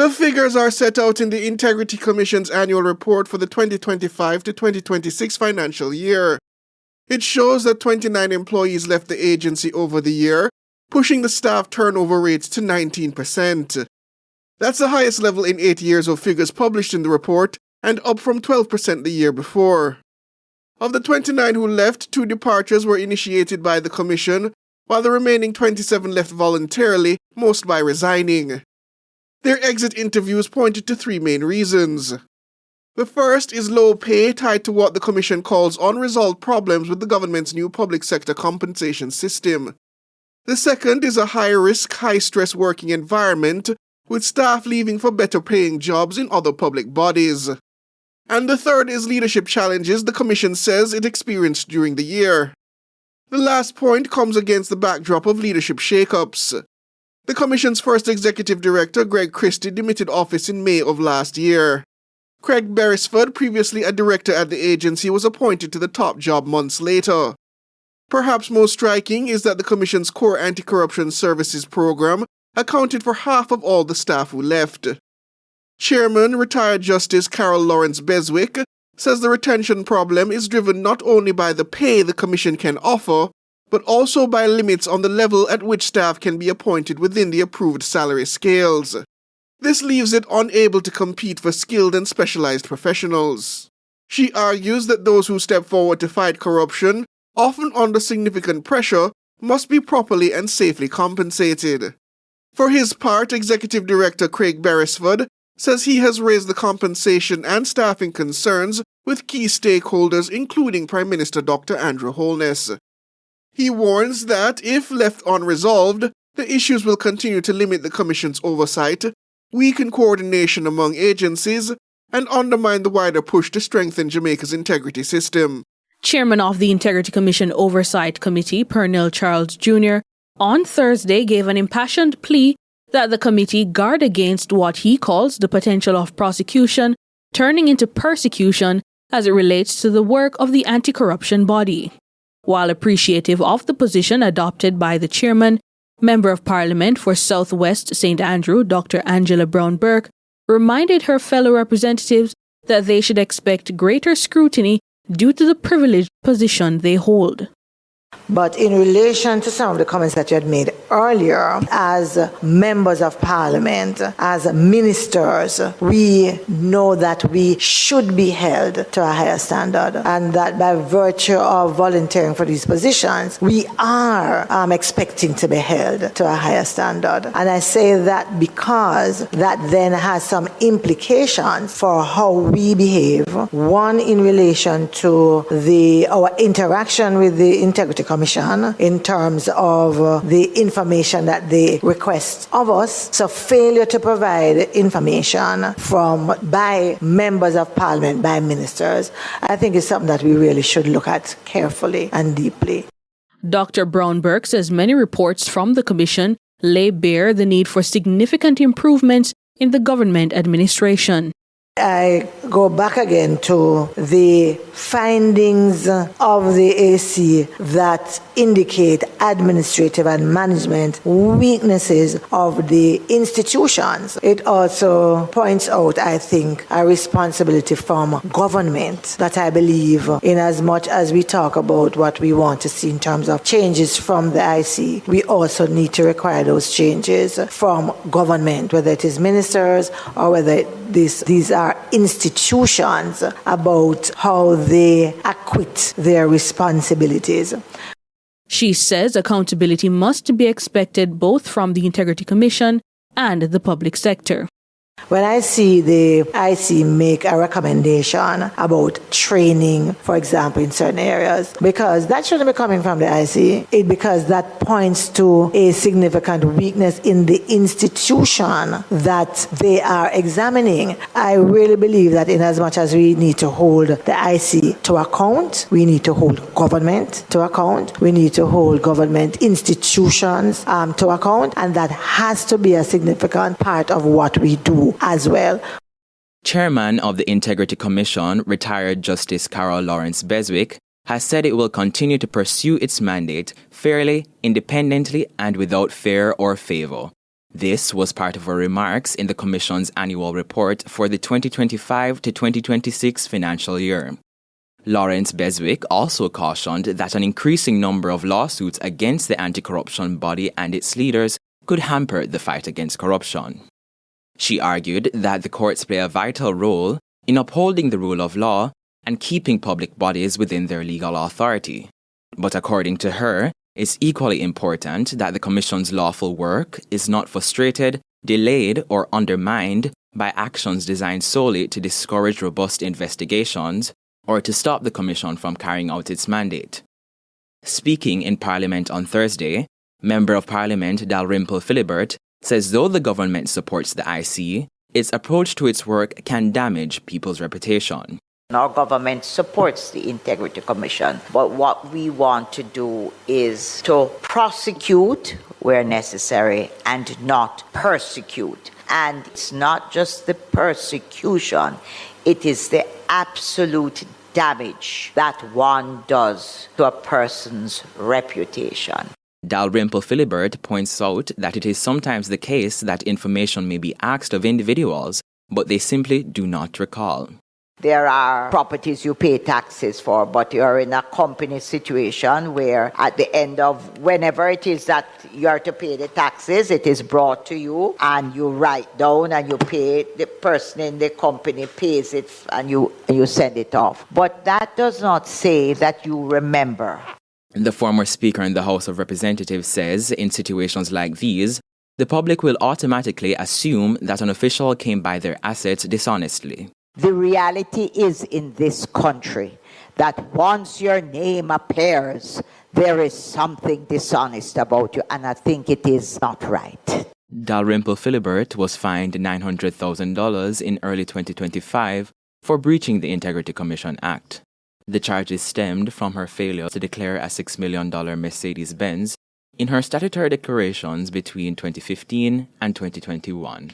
The figures are set out in the Integrity Commission's annual report for the 2025 to 2026 financial year. It shows that 29 employees left the agency over the year, pushing the staff turnover rates to 19%. That's the highest level in 8 years of figures published in the report, and up from 12% the year before. Of the 29 who left, 2 departures were initiated by the Commission, while the remaining 27 left voluntarily, most by resigning. Their exit interviews pointed to 3 main reasons. The first is low pay tied to what the Commission calls unresolved problems with the government's new public sector compensation system. The second is a high-risk, high-stress working environment, with staff leaving for better-paying jobs in other public bodies. And the third is leadership challenges the Commission says it experienced during the year. The last point comes against the backdrop of leadership shake-ups. The Commission's first executive director, Greg Christie, demitted office in May of last year. Craig Beresford, previously a director at the agency, was appointed to the top job months later. Perhaps most striking is that the Commission's core anti-corruption services program accounted for half of all the staff who left. Chairman, retired Justice Carol Lawrence Beswick, says the retention problem is driven not only by the pay the Commission can offer, but also by limits on the level at which staff can be appointed within the approved salary scales. This leaves it unable to compete for skilled and specialized professionals. She argues that those who step forward to fight corruption, often under significant pressure, must be properly and safely compensated. For his part, Executive Director Craig Beresford says he has raised the compensation and staffing concerns with key stakeholders, including Prime Minister Dr. Andrew Holness. He warns that, if left unresolved, the issues will continue to limit the Commission's oversight, weaken coordination among agencies, and undermine the wider push to strengthen Jamaica's integrity system. Chairman of the Integrity Commission Oversight Committee, Pernell Charles Jr., on Thursday gave an impassioned plea that the committee guard against what he calls the potential of prosecution turning into persecution as it relates to the work of the anti-corruption body. While appreciative of the position adopted by the chairman, Member of Parliament for South West St. Andrew, Dr. Angela Brown-Burke, reminded her fellow representatives that they should expect greater scrutiny due to the privileged position they hold. But in relation to some of the comments that you had made earlier, as members of parliament, as ministers, we know that we should be held to a higher standard, and that by virtue of volunteering for these positions, we are expecting to be held to a higher standard. And I say that because that then has some implications for how we behave. One, in relation to our interaction with the Integrity Commission in terms of the information that they request of us. So failure to provide information by members of parliament, by ministers, I think is something that we really should look at carefully and deeply. Dr. Brown-Burke says many reports from the Commission lay bare the need for significant improvements in the government administration. I go back again to the findings of the AC that indicate administrative and management weaknesses of the institutions. It also points out, I think, a responsibility from government that I believe, in as much as we talk about what we want to see in terms of changes from the IC, we also need to require those changes from government, whether it is ministers or whether these are institutions, about how they acquit their responsibilities. She says accountability must be expected both from the Integrity Commission and the public sector. When I see the IC make a recommendation about training, for example, in certain areas, because that shouldn't be coming from the IC, because that points to a significant weakness in the institution that they are examining. I really believe that in as much as we need to hold the IC to account, we need to hold government to account, we need to hold government institutions to account, and that has to be a significant part of what we do as well. Chairman of the Integrity Commission, retired Justice Carol Lawrence Beswick, has said it will continue to pursue its mandate fairly, independently, and without fear or favor. This was part of her remarks in the Commission's annual report for the 2025 to 2026 financial year. Lawrence Beswick also cautioned that an increasing number of lawsuits against the anti-corruption body and its leaders could hamper the fight against corruption. She argued that the courts play a vital role in upholding the rule of law and keeping public bodies within their legal authority. But according to her, it's equally important that the Commission's lawful work is not frustrated, delayed, or undermined by actions designed solely to discourage robust investigations or to stop the Commission from carrying out its mandate. Speaking in Parliament on Thursday, Member of Parliament Dalrymple Philibert says though the government supports the IC, its approach to its work can damage people's reputation. Our government supports the Integrity Commission, but what we want to do is to prosecute where necessary and not persecute. And it's not just the persecution, it is the absolute damage that one does to a person's reputation. Dalrymple Philibert points out that it is sometimes the case that information may be asked of individuals, but they simply do not recall. There are properties you pay taxes for, but you're in a company situation where at the end of whenever it is that you are to pay the taxes, it is brought to you and you write down and you pay, the person in the company pays it and you send it off. But that does not say that you remember. The former Speaker in the House of Representatives says in situations like these, the public will automatically assume that an official came by their assets dishonestly. The reality is in this country that once your name appears, there is something dishonest about you, and I think it is not right. Dalrymple Philibert was fined $900,000 in early 2025 for breaching the Integrity Commission Act. The charges stemmed from her failure to declare a $6 million Mercedes-Benz in her statutory declarations between 2015 and 2021.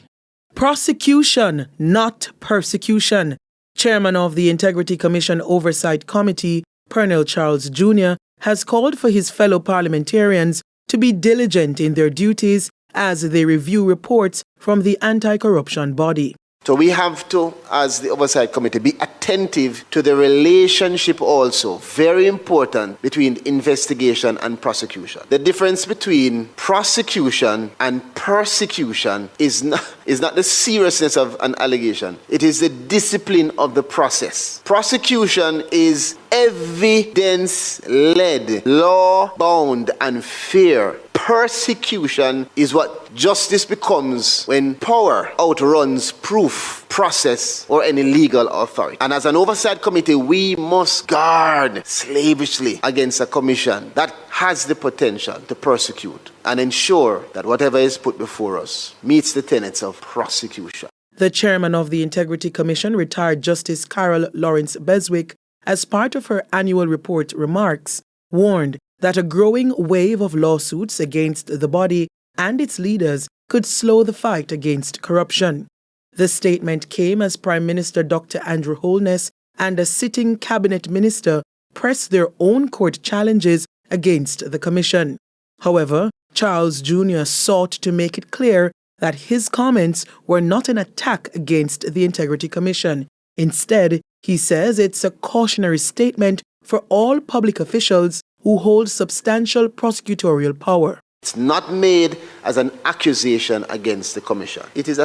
Prosecution, not persecution. Chairman of the Integrity Commission Oversight Committee, Pernell Charles Jr., has called for his fellow parliamentarians to be diligent in their duties as they review reports from the anti-corruption body. So we have to, as the Oversight Committee, be attentive to the relationship also, very important, between investigation and prosecution. The difference between prosecution and persecution is not the seriousness of an allegation. It is the discipline of the process. Prosecution is evidence-led, law-bound, and fair. Persecution is what justice becomes when power outruns proof, process, or any legal authority. And as an oversight committee, we must guard slavishly against a commission that has the potential to persecute and ensure that whatever is put before us meets the tenets of prosecution. The chairman of the Integrity Commission, retired Justice Carol Lawrence Beswick, as part of her annual report remarks, warned that a growing wave of lawsuits against the body and its leaders could slow the fight against corruption. The statement came as Prime Minister Dr. Andrew Holness and a sitting cabinet minister pressed their own court challenges against the commission. However, Charles Jr. sought to make it clear that his comments were not an attack against the Integrity Commission. Instead, he says it's a cautionary statement for all public officials who hold substantial prosecutorial power. It's not made as an accusation against the commission. It is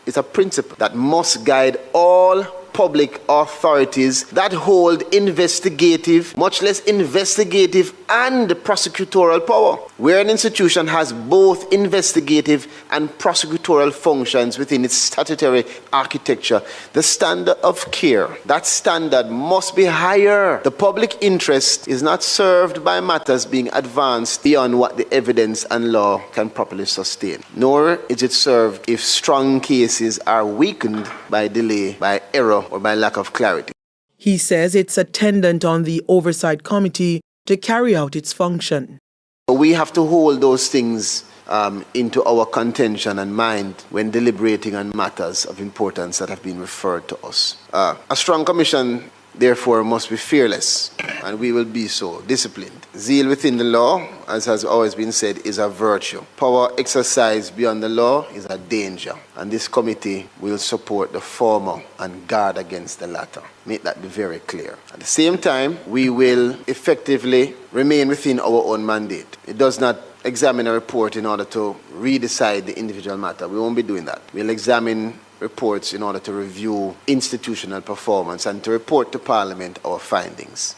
it's a principle that must guide all public authorities that hold investigative, much less investigative and prosecutorial power. Where an institution has both investigative and prosecutorial functions within its statutory architecture, the standard of care, that standard must be higher. The public interest is not served by matters being advanced beyond what the evidence and law can properly sustain, nor is it served if strong cases are weakened by delay, by error, or by lack of clarity. He says it's attendant on the Oversight Committee to carry out its function. We have to hold those things into our contention and mind when deliberating on matters of importance that have been referred to us. A strong commission therefore must be fearless, and we will be so, disciplined. Zeal within the law, as has always been said, is a virtue. Power exercised beyond the law is a danger, and this committee will support the former and guard against the latter. Make that be very clear. At the same time, we will effectively remain within our own mandate. It does not examine a report in order to redecide the individual matter. We won't be doing that. We'll examine reports in order to review institutional performance and to report to Parliament our findings.